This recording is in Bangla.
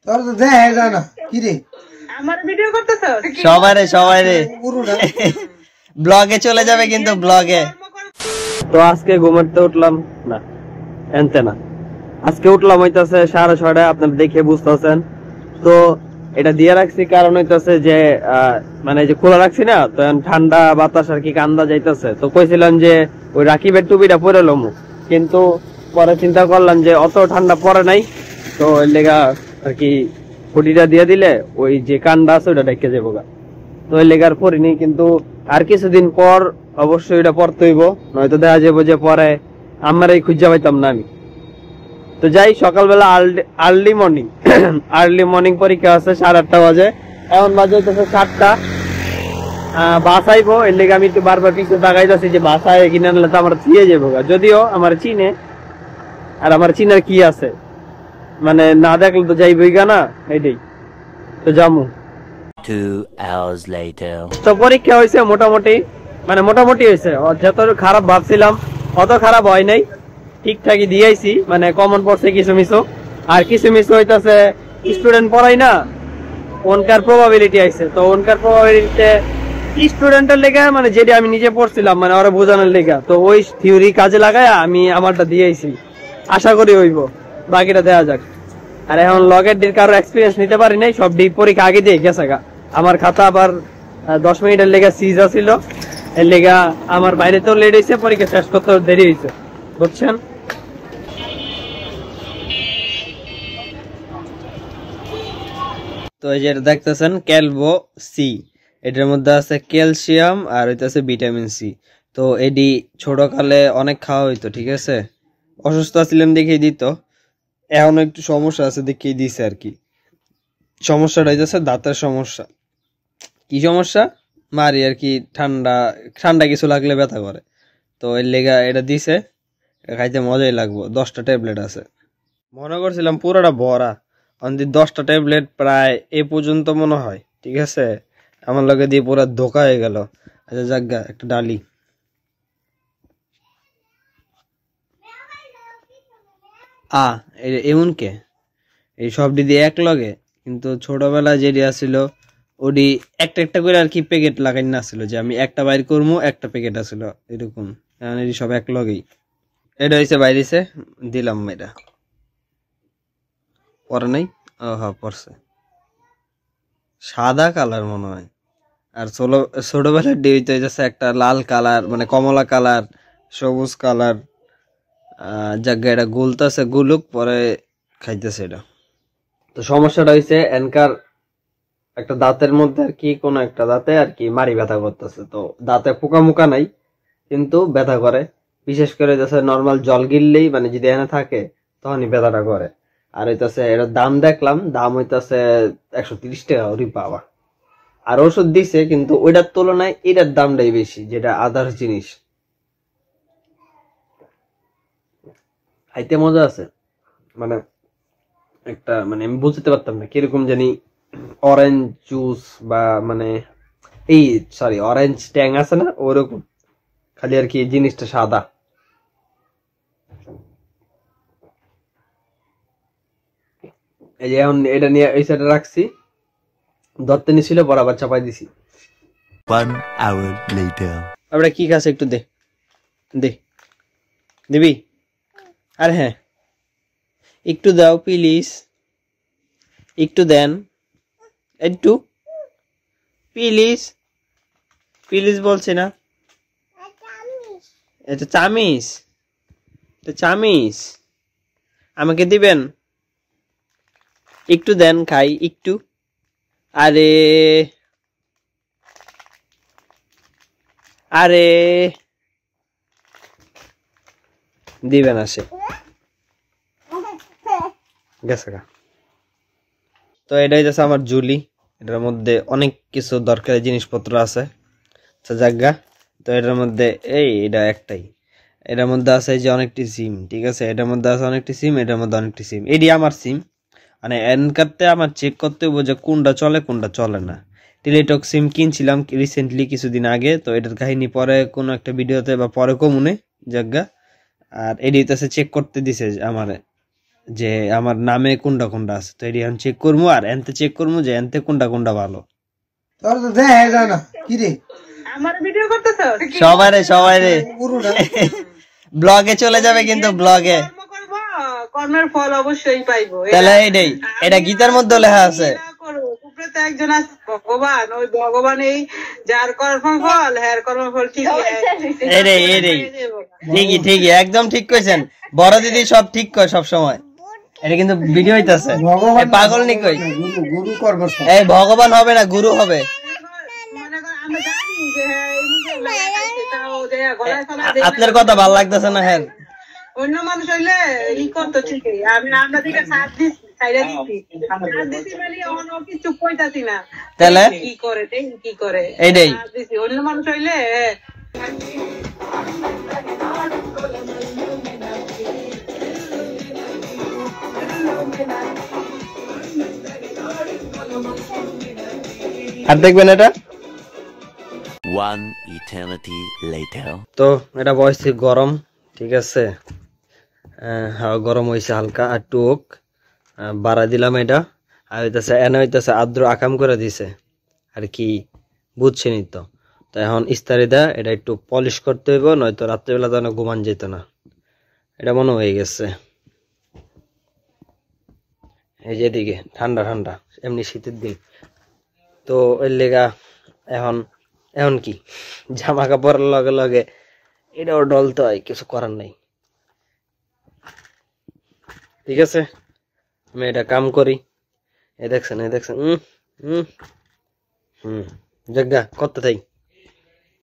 তোর তো দেখা যায় না কি রে আমার ভিডিও করতেছ সবাই রে ব্লগে চলে যাবে কিন্তু ব্লগে। তো আজকে ঘুমাতে উঠলাম না এনতে না, আজকে উঠলাম হইতাছে 6:30, আপনারা দেখে বুঝতেছেন। তো এটা দিয়ে রাখছি কারণ হইতাছে যে মানে যে খোলা রাখছি না, তো ঠান্ডা বাতাস আর কি কান্দা যাইতেছে। তো কইছিলাম যে ওই রাকিবের টুপিটা পরে লমু, কিন্তু পরে চিন্তা করলাম যে অত ঠান্ডা পরে নাই, তো ওই লেগা আর কি হুডিটা দিয়ে দিলে ওই যে কান্দা আছে ওটা ডেকে যাবো গা, তো ওই লেগার পরিনি। কিন্তু আর কিছুদিন পর অবশ্যই এটা পরতে হইব, নয়তো দেখা যাবো যে পরে আমার এই খুঁজা পাইতাম না আমি। তো যাই, সকালবেলা আর্লি মর্নিং পরীক্ষা আছে 8:30 বাজে, এখন বাজে হইতেছে 7টা। বাস আইবো, এর লেগে আমি একটু বারবার পিছনে তাকাই যাচ্ছি যে বাসায় কিনে আনলে তো আমার চিয়ে যাবো, যদিও আমার চিনে, আর আমার চিনার কি আছে, মানে না দেখলে তো যাইবই গা না, এইটাই তো জামু। 2 hours later. তো পরীক্ষা হয়েছে মোটামুটি হয়েছে, যত খারাপ ভাবছিলাম অত খারাপ হয় নাই, ঠিকঠাকই দিয়েছি, মানে কমন পড়ছে কিছু মিছো, আর কিছু মিছো হইতাছে স্টুডেন্ট পড়াই না, ওনকার প্রবাবিলিটি আইছে। তো ওনকার প্রবাবিলিটিতে স্টুডেন্টের লেগে মানে যেটা আমি নিজে পড়ছিলাম মানে ওরা বোঝানোর লেগে, তো ওই থিওরি কাজে লাগায় আমি আমারটা দিয়েছি, আশা করি হইব, বাকিটা দেওয়া যাক। আর এখন লগের ডির কারো এক্সপিরিয়েন্স নিতে পারি নাই, সব ডি পরীক্ষা আগে দিয়ে গেছে গা। আমার খাতা আবার 10 মিনিটের লেগে সিজ ছিল, এর লেগা আমার বাইরে তো লেট হয়েছে, পরীক্ষা শেষ করতে দেরি হয়েছে, বুঝছেন। তো এই যে দেখতেছেন ক্যালভো সি, এটার মধ্যে আছে ক্যালসিয়াম আর হইতেছে ভিটামিন সি। তো এডি ছোটকালে অনেক খাওয়া হইতো, ঠিক আছে, অসুস্থ ছিলাম দেখেই দিত, এখন একটু সমস্যা আছে দেখেই দিছে আর কি। সমস্যাটা হইতেছে দাঁতের সমস্যা। কি সমস্যা? মারি আর কি, ঠান্ডা কিছু লাগলে ব্যথা করে, তো এর লেগা এটা দিছে, খাইতে মজাই লাগবো। 10টা ট্যাবলেট আছে, মনে করছিলাম পুরোটা ভরা, অন্তি 10টা ট্যাবলেট প্রায় এ পর্যন্ত মনে হয়, ঠিক আছে, আমার লগে দিয়ে পুরো ধোকা হয়ে গেল। আচ্ছা জাগা একটা ডালি, এমন কে এই সবটি দিয়ে এক লগে, কিন্তু ছোটবেলা যেটি আসছিল ওডি একটা একটা করে আর কি প্যাকেট লাগাই না আসছিল, যে আমি একটা বাইর করবো, একটা প্যাকেট আসছিল এরকম, এটি সব এক লগেই। এটা হয়েছে বাইরেছে, দিলাম এটা পরে নাই, ও হ্যাঁ পড়ছে, সাদা কালার মনে হয়। আর ছোটবেলার ডিউতে হইতেছে একটা লাল কালার, মানে কমলা কালার, সবুজ কালার, জায়গা এটা গুলতেছে, গুলুক পরে খাইতেছে এটা। তো সমস্যাটা হয়েছে এনকার একটা দাঁতের মধ্যে আর কি, কোন একটা দাঁতে আর কি মারি ব্যথা করতেছে। তো দাঁতে পোকা মুকা নাই কিন্তু ব্যথা করে, বিশেষ করে যাচ্ছে নর্মাল জল গিললেই মানে যদি এখানে থাকে তখনই ব্যথাটা করে। আর হইতাছে এটার দাম দেখলাম, দাম হইতাছে 130 টাকা, ওরি বাবা। আর ওষুধ দিছে কিন্তু ওইটার তুলনায় এটার দামটাই বেশি, যেটা আদার্স জিনিস। খাইতে মজা আছে, মানে একটা মানে আমি বুঝতে পারতাম না কিরকম জানি অরেঞ্জ জুস বা মানে এই সরি অরেঞ্জ ট্যাং আছে না ওরকম, খালি আর কি জিনিসটা সাদা। এই যে এখন এটা নিয়ে এই সাইডে রাখছি, ধরতে নিছিল বরাবর চাপাই দিছি। 1 hour later. আমরা কি খাস একটু দে দে দিবি, আর হ্যাঁ একটু দাও প্লিজ, একটু দেন, একটু প্লিজ, প্লিজ বলছি না, এটা চামিস, এটা চামিস, আমাকে দিবেন, একটু দেন খাই একটু। আরে আরে দিবেন আসে গেছে গা। তো এটাই যাচ্ছে আমার জুলি, এটার মধ্যে অনেক কিছু দরকারি জিনিসপত্র আছে, আচ্ছা জায়গা। তো এটার মধ্যে এটা একটাই, এটার মধ্যে আছে যে অনেকটি সিম, ঠিক আছে, এটার মধ্যে আছে অনেকটি সিম, এটার মধ্যে অনেকটি সিম, এটি আমার সিম, মানে এনকারতে আমার চেক করতে হইব যে কোনটা চলে কোনটা চলে না। টেলিটক সিম কিনছিলাম রিসেন্টলি কিছুদিন আগে, তো এটার কাহিনী পরে কোনো একটা ভিডিওতে বা পরে কমুনে জায়গা। আর এডিট আছে চেক করতে দিছে আমারে, যে আমার নামে কোনটা কোনটা আছে, তো এটি এখন চেক করবো আর এনতে চেক করবো যে এনতে কোনটা কোনটা ভালো। তোর তো দেখা যায় না কি রে আমার ভিডিও করতেছ? সবাই রে পুরোটা ব্লগে চলে যাবে কিন্তু ব্লগে। কর্ম করবো, কর্মের ফল অবশ্যই পাইবো। তাহলে এইটাই, এটা গীতার মধ্যে লেখা আছে। উপরে তো একজন আছে ভগবান, ওই ভগবান এই যার কর্মফল হ্যার কর্মফল ঠিক এইটাই ঠিকই একদম ঠিক কইছেন। বড় দিদি সব ঠিক কয় সব সময়। এটা কিন্তু ভিডিও হইতাছে, পাগল নি কই। গুরু কর্ম এই ভগবান হবে না, গুরু হবে। মনে কর আমরা জানি যে হ্যাঁ এই মুখে লাগাইছে, তাও যে গলায় ফলায় দেয় না। আপনার কথা ভালো লাগতেছে না? হ্যাঁ অন্য মানুষ হইলে ই করতো ঠিকই, আমরা দিকে সাথ দিচ্ছি, সাইডা দিচ্ছি, সাথ দিচ্ছি মানে অন্য কিছু কইতাছি না। তাহলে কি করে এইটাই। সাথ দিচ্ছি। অন্য মানুষ হইলে আর দেখবেন এটা। One eternity later. তো এটা বয়সে গরম, ঠিক আছে, হ্যাঁ গরম হয়েছে হালকা, আর টুক বাড়া দিলাম এটা। আর হইতেছে এনে হইতেছে আদ্র আকাম করে দিছে আর কি, বুঝছেনই তো। তো এখন ইস্তারি দেয় এটা একটু পলিশ করতে হইব, নয়তো রাত্রেবেলা তো ঘুমান যেত না। এটা মনে হয়ে গেছে। এই যে এদিকে ঠান্ডা ঠান্ডা, এমনি শীতের দিন তো এর লেগা এখন কি জামা কাপড়ের লগে লগে এটাও ডলতে হয়, কিছু করার নাই। ঠিক আছে, আমি এটা কাম করি। এই দেখছেন, এই দেখছেন, জায়গা কত থাই।